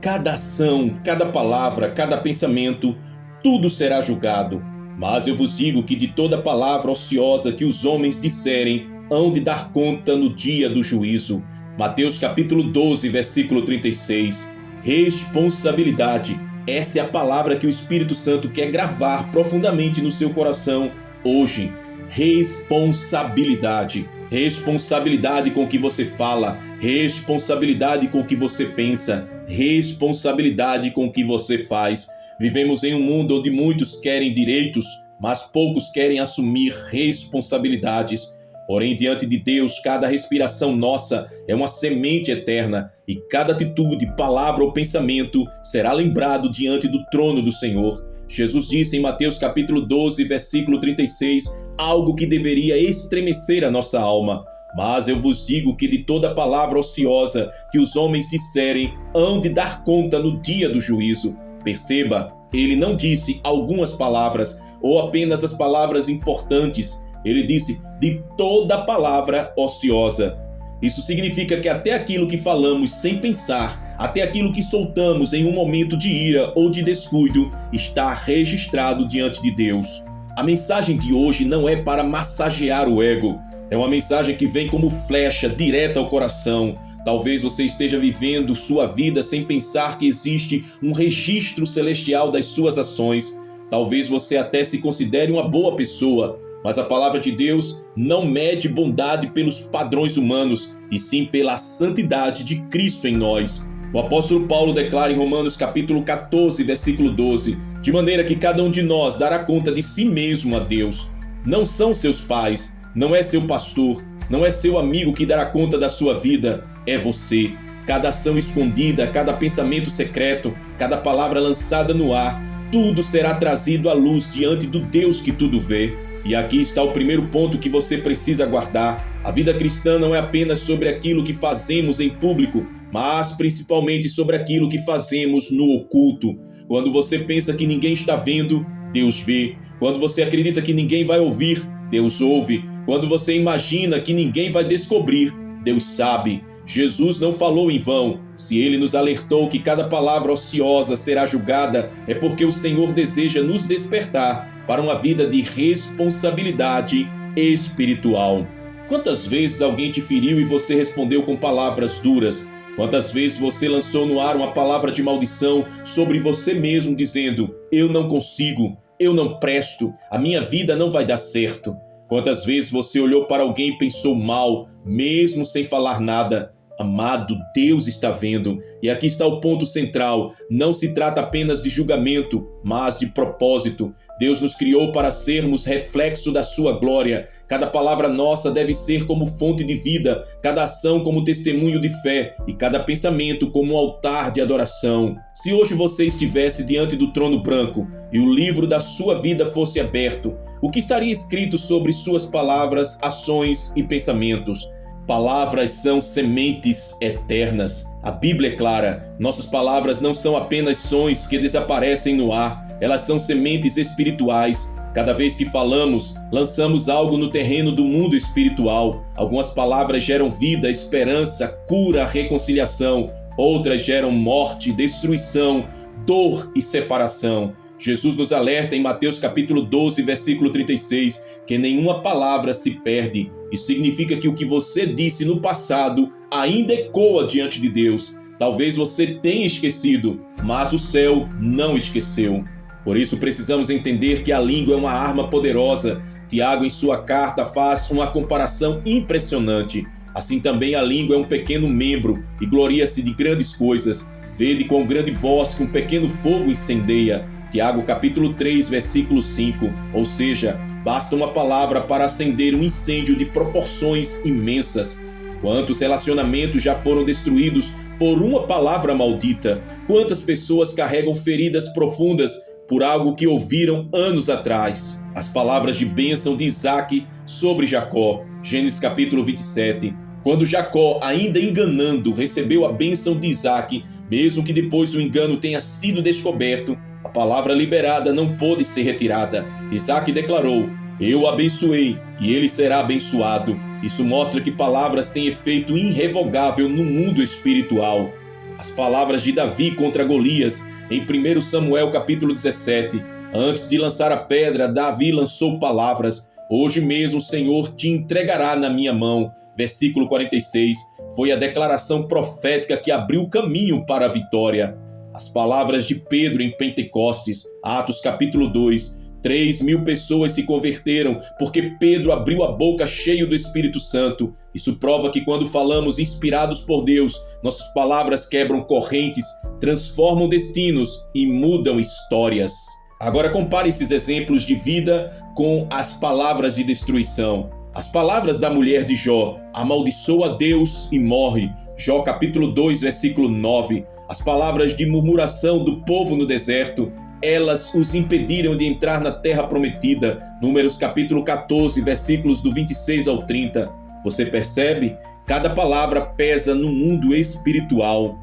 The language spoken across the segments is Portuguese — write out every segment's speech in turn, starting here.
cada ação, cada palavra, cada pensamento, tudo será julgado. Mas eu vos digo que de toda palavra ociosa que os homens disserem, hão de dar conta no dia do juízo. Mateus capítulo 12, versículo 36. Responsabilidade. Essa é a palavra que o Espírito Santo quer gravar profundamente no seu coração hoje. Responsabilidade. Responsabilidade com o que você fala, responsabilidade com o que você pensa, responsabilidade com o que você faz. Vivemos em um mundo onde muitos querem direitos, mas poucos querem assumir responsabilidades. Porém, diante de Deus, cada respiração nossa é uma semente eterna e cada atitude, palavra ou pensamento será lembrado diante do trono do Senhor. Jesus disse em Mateus capítulo 12, versículo 36, algo que deveria estremecer a nossa alma. Mas eu vos digo que de toda palavra ociosa que os homens disserem, hão de dar conta no dia do juízo. Perceba, ele não disse algumas palavras ou apenas as palavras importantes. Ele disse de toda palavra ociosa. Isso significa que até aquilo que falamos sem pensar, até aquilo que soltamos em um momento de ira ou de descuido, está registrado diante de Deus. A mensagem de hoje não é para massagear o ego. É uma mensagem que vem como flecha direta ao coração. Talvez você esteja vivendo sua vida sem pensar que existe um registro celestial das suas ações. Talvez você até se considere uma boa pessoa, mas a palavra de Deus não mede bondade pelos padrões humanos, e sim pela santidade de Cristo em nós. O apóstolo Paulo declara em Romanos capítulo 14, versículo 12, de maneira que cada um de nós dará conta de si mesmo a Deus. Não são seus pais, não é seu pastor, não é seu amigo que dará conta da sua vida, é você. Cada ação escondida, cada pensamento secreto, cada palavra lançada no ar, tudo será trazido à luz diante do Deus que tudo vê. E aqui está o primeiro ponto que você precisa guardar. A vida cristã não é apenas sobre aquilo que fazemos em público, mas principalmente sobre aquilo que fazemos no oculto. Quando você pensa que ninguém está vendo, Deus vê. Quando você acredita que ninguém vai ouvir, Deus ouve. Quando você imagina que ninguém vai descobrir, Deus sabe. Jesus não falou em vão. Se ele nos alertou que cada palavra ociosa será julgada, é porque o Senhor deseja nos despertar para uma vida de responsabilidade espiritual. Quantas vezes alguém te feriu e você respondeu com palavras duras? Quantas vezes você lançou no ar uma palavra de maldição sobre você mesmo, dizendo: eu não consigo, eu não presto, a minha vida não vai dar certo? Quantas vezes você olhou para alguém e pensou mal, mesmo sem falar nada? Amado, Deus está vendo. E aqui está o ponto central. Não se trata apenas de julgamento, mas de propósito. Deus nos criou para sermos reflexo da sua glória. Cada palavra nossa deve ser como fonte de vida, cada ação como testemunho de fé e cada pensamento como um altar de adoração. Se hoje você estivesse diante do trono branco e o livro da sua vida fosse aberto, o que estaria escrito sobre suas palavras, ações e pensamentos? Palavras são sementes eternas. A Bíblia é clara. Nossas palavras não são apenas sons que desaparecem no ar. Elas são sementes espirituais. Cada vez que falamos, lançamos algo no terreno do mundo espiritual. Algumas palavras geram vida, esperança, cura, reconciliação. Outras geram morte, destruição, dor e separação. Jesus nos alerta em Mateus capítulo 12, versículo 36, que nenhuma palavra se perde. Isso significa que o que você disse no passado ainda ecoa diante de Deus. Talvez você tenha esquecido, mas o céu não esqueceu. Por isso precisamos entender que a língua é uma arma poderosa. Tiago, em sua carta, faz uma comparação impressionante. Assim também a língua é um pequeno membro e gloria-se de grandes coisas. Vede quão grande bosque um pequeno fogo incendeia. Tiago capítulo 3, versículo 5. Ou seja, basta uma palavra para acender um incêndio de proporções imensas. Quantos relacionamentos já foram destruídos por uma palavra maldita? Quantas pessoas carregam feridas profundas por algo que ouviram anos atrás? As palavras de bênção de Isaac sobre Jacó. Gênesis capítulo 27. Quando Jacó, ainda enganando, recebeu a bênção de Isaac, mesmo que depois o engano tenha sido descoberto, a palavra liberada não pôde ser retirada. Isaac declarou: eu o abençoei e ele será abençoado. Isso mostra que palavras têm efeito irrevogável no mundo espiritual. As palavras de Davi contra Golias, em 1 Samuel capítulo 17. Antes de lançar a pedra, Davi lançou palavras: hoje mesmo o Senhor te entregará na minha mão. Versículo 46. Foi a declaração profética que abriu o caminho para a vitória. As palavras de Pedro em Pentecostes, Atos capítulo 2. 3.000 pessoas se converteram porque Pedro abriu a boca cheio do Espírito Santo. Isso prova que quando falamos inspirados por Deus, nossas palavras quebram correntes, transformam destinos e mudam histórias. Agora compare esses exemplos de vida com as palavras de destruição. As palavras da mulher de Jó: amaldiçoa Deus e morre. Jó capítulo 2, versículo 9. As palavras de murmuração do povo no deserto: elas os impediram de entrar na terra prometida. Números capítulo 14, versículos do 26 ao 30. Você percebe? Cada palavra pesa no mundo espiritual.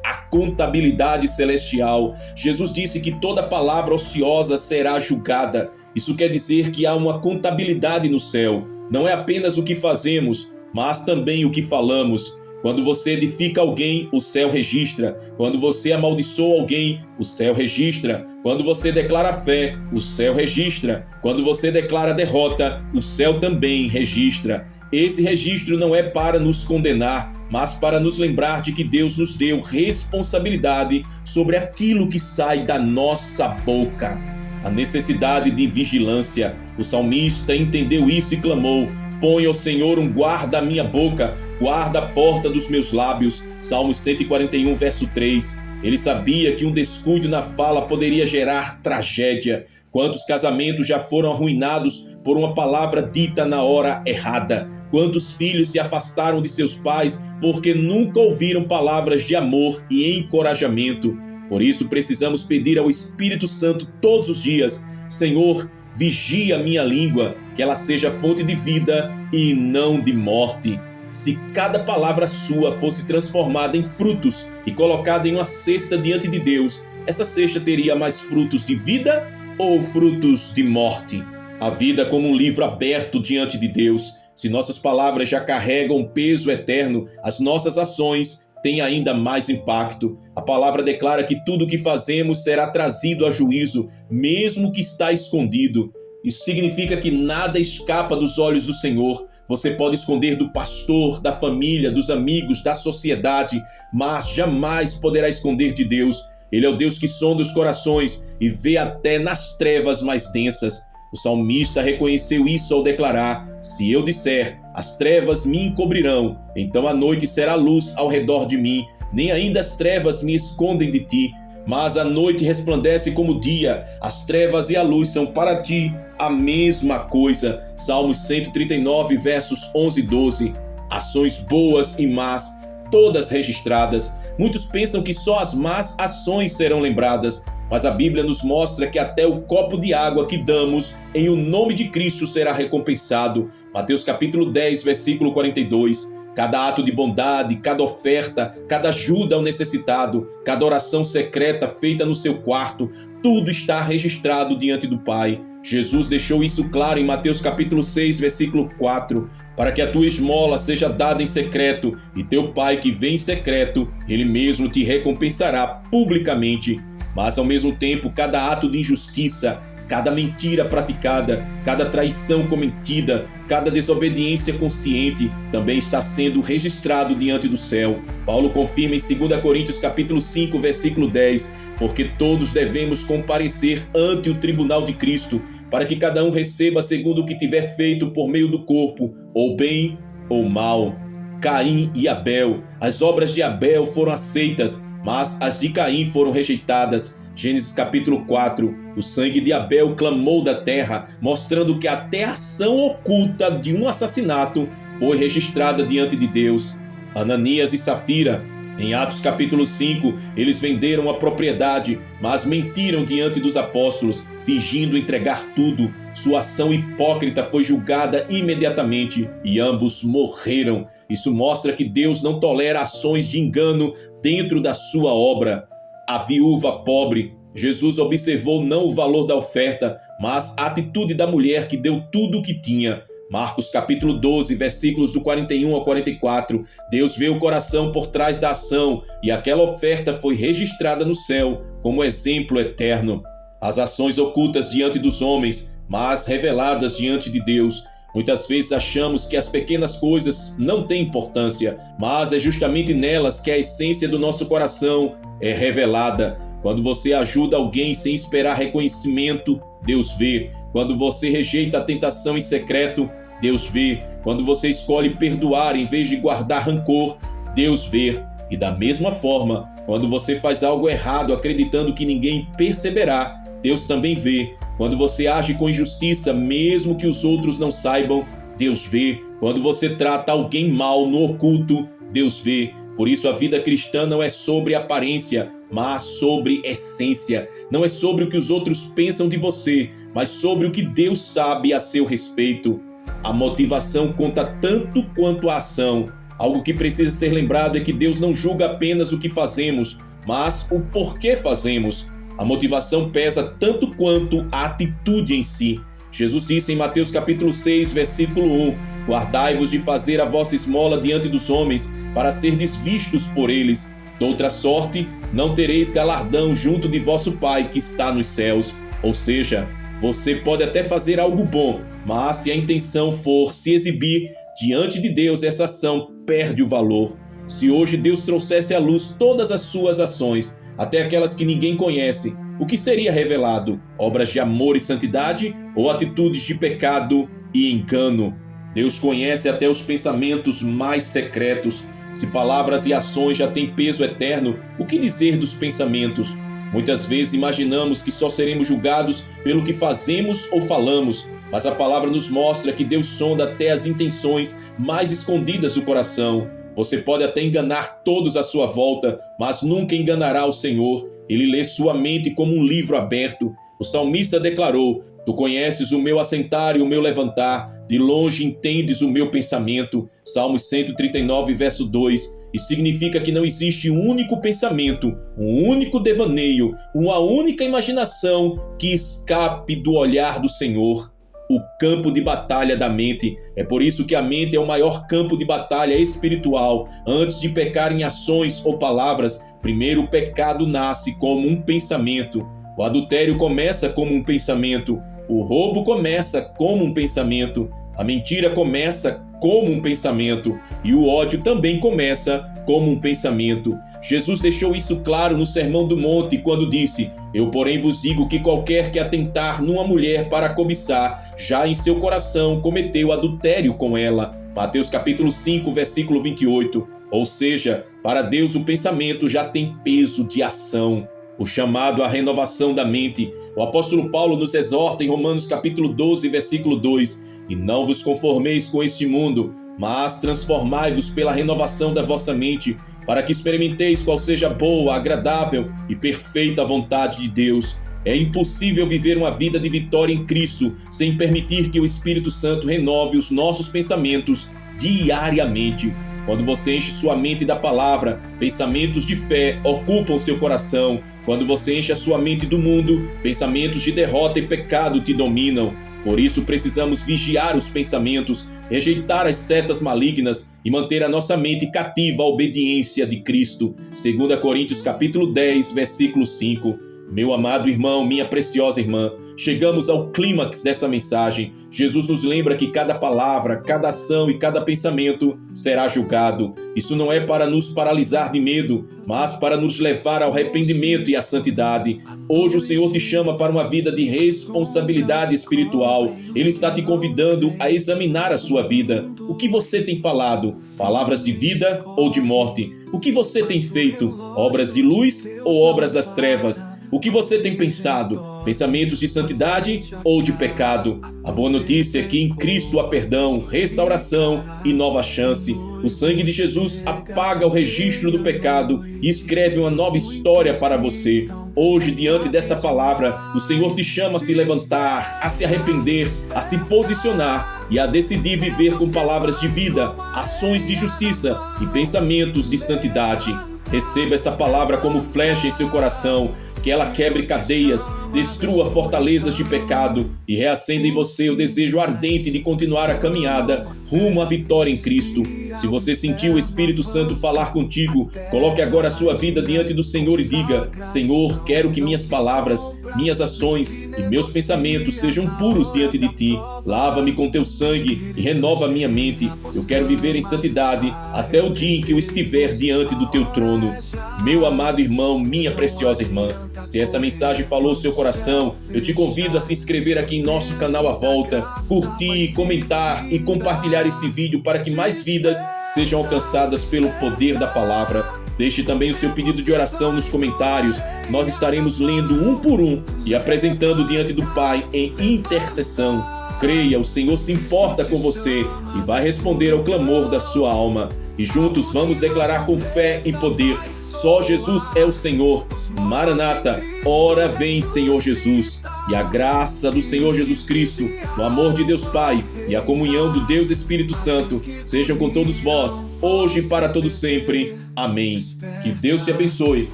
A contabilidade celestial. Jesus disse que toda palavra ociosa será julgada. Isso quer dizer que há uma contabilidade no céu. Não é apenas o que fazemos, mas também o que falamos. Quando você edifica alguém, o céu registra. Quando você amaldiçoa alguém, o céu registra. Quando você declara fé, o céu registra. Quando você declara derrota, o céu também registra. Esse registro não é para nos condenar, mas para nos lembrar de que Deus nos deu responsabilidade sobre aquilo que sai da nossa boca. A necessidade de vigilância. O salmista entendeu isso e clamou: põe ao Senhor um guarda à minha boca, guarda a porta dos meus lábios. Salmo 141, verso 3. Ele sabia que um descuido na fala poderia gerar tragédia. Quantos casamentos já foram arruinados por uma palavra dita na hora errada? Quantos filhos se afastaram de seus pais porque nunca ouviram palavras de amor e encorajamento? Por isso precisamos pedir ao Espírito Santo todos os dias: Senhor, vigia a minha língua, que ela seja fonte de vida e não de morte. Se cada palavra sua fosse transformada em frutos e colocada em uma cesta diante de Deus, essa cesta teria mais frutos de vida ou frutos de morte? A vida como um livro aberto diante de Deus. Se nossas palavras já carregam peso eterno, as nossas ações têm ainda mais impacto. A palavra declara que tudo o que fazemos será trazido a juízo, mesmo que está escondido. Isso significa que nada escapa dos olhos do Senhor. Você pode esconder do pastor, da família, dos amigos, da sociedade, mas jamais poderá esconder de Deus. Ele é o Deus que sonda os corações e vê até nas trevas mais densas. O salmista reconheceu isso ao declarar: se eu disser, as trevas me encobrirão, então a noite será luz ao redor de mim, nem ainda as trevas me escondem de ti. Mas a noite resplandece como o dia, as trevas e a luz são para ti a mesma coisa. Salmos 139, versos 11 e 12. Ações boas e más, todas registradas. Muitos pensam que só as más ações serão lembradas, mas a Bíblia nos mostra que até o copo de água que damos em o nome de Cristo será recompensado. Mateus capítulo 10, versículo 42. Cada ato de bondade, cada oferta, cada ajuda ao necessitado, cada oração secreta feita no seu quarto, tudo está registrado diante do Pai. Jesus deixou isso claro em Mateus capítulo 6, versículo 4. Para que a tua esmola seja dada em secreto, e teu Pai que vê em secreto, Ele mesmo te recompensará publicamente. Mas ao mesmo tempo, cada ato de injustiça, cada mentira praticada, cada traição cometida, cada desobediência consciente também está sendo registrado diante do céu. Paulo confirma em 2 Coríntios capítulo 5, versículo 10, porque todos devemos comparecer ante o tribunal de Cristo, para que cada um receba segundo o que tiver feito por meio do corpo, ou bem ou mal. Caim e Abel. As obras de Abel foram aceitas, mas as de Caim foram rejeitadas. Gênesis capítulo 4. O sangue de Abel clamou da terra, mostrando que até a ação oculta de um assassinato foi registrada diante de Deus. Ananias e Safira. Em Atos capítulo 5, eles venderam a propriedade, mas mentiram diante dos apóstolos, fingindo entregar tudo. Sua ação hipócrita foi julgada imediatamente e ambos morreram. Isso mostra que Deus não tolera ações de engano dentro da sua obra. A viúva pobre. Jesus observou não o valor da oferta, mas a atitude da mulher que deu tudo o que tinha. Marcos capítulo 12, versículos do 41 ao 44. Deus vê o coração por trás da ação e aquela oferta foi registrada no céu como exemplo eterno. As ações ocultas diante dos homens, mas reveladas diante de Deus. Muitas vezes achamos que as pequenas coisas não têm importância, mas é justamente nelas que a essência do nosso coração é revelada. Quando você ajuda alguém sem esperar reconhecimento, Deus vê. Quando você rejeita a tentação em secreto, Deus vê. Quando você escolhe perdoar em vez de guardar rancor, Deus vê. E da mesma forma, quando você faz algo errado acreditando que ninguém perceberá, Deus também vê. Quando você age com injustiça, mesmo que os outros não saibam, Deus vê. Quando você trata alguém mal no oculto, Deus vê. Por isso a vida cristã não é sobre aparência, mas sobre essência. Não é sobre o que os outros pensam de você, mas sobre o que Deus sabe a seu respeito. A motivação conta tanto quanto a ação. Algo que precisa ser lembrado é que Deus não julga apenas o que fazemos, mas o porquê fazemos. A motivação pesa tanto quanto a atitude em si. Jesus disse em Mateus capítulo 6, versículo 1: Guardai-vos de fazer a vossa esmola diante dos homens, para serdes vistos por eles. Doutra sorte, não tereis galardão junto de vosso Pai que está nos céus. Ou seja, você pode até fazer algo bom, mas se a intenção for se exibir diante de Deus, essa ação perde o valor. Se hoje Deus trouxesse à luz todas as suas ações, até aquelas que ninguém conhece, o que seria revelado? Obras de amor e santidade ou atitudes de pecado e engano? Deus conhece até os pensamentos mais secretos. Se palavras e ações já têm peso eterno, o que dizer dos pensamentos? Muitas vezes imaginamos que só seremos julgados pelo que fazemos ou falamos, mas a palavra nos mostra que Deus sonda até as intenções mais escondidas do coração. Você pode até enganar todos à sua volta, mas nunca enganará o Senhor. Ele lê sua mente como um livro aberto. O salmista declarou: Tu conheces o meu assentar e o meu levantar, de longe entendes o meu pensamento. Salmos 139, verso 2. E significa que não existe um único pensamento, um único devaneio, uma única imaginação que escape do olhar do Senhor. O campo de batalha da mente. É por isso que a mente é o maior campo de batalha espiritual. Antes de pecar em ações ou palavras, primeiro o pecado nasce como um pensamento. O adultério começa como um pensamento. O roubo começa como um pensamento. A mentira começa como um pensamento. E o ódio também começa como um pensamento. Jesus deixou isso claro no Sermão do Monte quando disse: Eu, porém, vos digo que qualquer que atentar numa mulher para cobiçar, já em seu coração cometeu adultério com ela. Mateus capítulo 5, versículo 28. Ou seja, para Deus o pensamento já tem peso de ação. O chamado à renovação da mente. O apóstolo Paulo nos exorta em Romanos capítulo 12, versículo 2: E não vos conformeis com este mundo, mas transformai-vos pela renovação da vossa mente, para que experimenteis qual seja a boa, agradável e perfeita vontade de Deus. É impossível viver uma vida de vitória em Cristo sem permitir que o Espírito Santo renove os nossos pensamentos diariamente. Quando você enche sua mente da palavra, pensamentos de fé ocupam seu coração. Quando você enche a sua mente do mundo, pensamentos de derrota e pecado te dominam. Por isso precisamos vigiar os pensamentos, rejeitar as setas malignas e manter a nossa mente cativa à obediência de Cristo. 2 Coríntios capítulo 10, versículo 5. Meu amado irmão, minha preciosa irmã, chegamos ao clímax dessa mensagem. Jesus nos lembra que cada palavra, cada ação e cada pensamento será julgado. Isso não é para nos paralisar de medo, mas para nos levar ao arrependimento e à santidade. Hoje o Senhor te chama para uma vida de responsabilidade espiritual. Ele está te convidando a examinar a sua vida. O que você tem falado? Palavras de vida ou de morte? O que você tem feito? Obras de luz ou obras das trevas? O que você tem pensado? Pensamentos de santidade ou de pecado? A boa notícia é que em Cristo há perdão, restauração e nova chance. O sangue de Jesus apaga o registro do pecado e escreve uma nova história para você. Hoje, diante desta palavra, o Senhor te chama a se levantar, a se arrepender, a se posicionar e a decidir viver com palavras de vida, ações de justiça e pensamentos de santidade. Receba esta palavra como flecha em seu coração, que ela quebre cadeias, destrua fortalezas de pecado e reacenda em você o desejo ardente de continuar a caminhada rumo à vitória em Cristo. Se você sentiu o Espírito Santo falar contigo, coloque agora a sua vida diante do Senhor e diga: Senhor, quero que minhas palavras, minhas ações e meus pensamentos sejam puros diante de ti. Lava-me com teu sangue e renova a minha mente. Eu quero viver em santidade até o dia em que eu estiver diante do teu trono. Meu amado irmão, minha preciosa irmã, se essa mensagem falou ao seu coração, eu te convido a se inscrever aqui em nosso canal À Volta, curtir, comentar e compartilhar esse vídeo para que mais vidas sejam alcançadas pelo poder da palavra. Deixe também o seu pedido de oração nos comentários. Nós estaremos lendo um por um e apresentando diante do Pai em intercessão. Creia, o Senhor se importa com você e vai responder ao clamor da sua alma. E juntos vamos declarar com fé e poder: só Jesus é o Senhor. Maranata, ora vem, Senhor Jesus. E a graça do Senhor Jesus Cristo, o amor de Deus Pai e a comunhão do Deus Espírito Santo sejam com todos vós, hoje e para todo sempre. Amém. Que Deus te abençoe.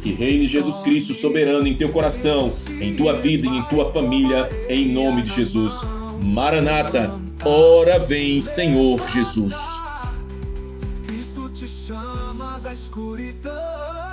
Que reine Jesus Cristo soberano em teu coração, em tua vida e em tua família, em nome de Jesus. Maranata, ora vem, Senhor Jesus. Cristo te chama da escuridão.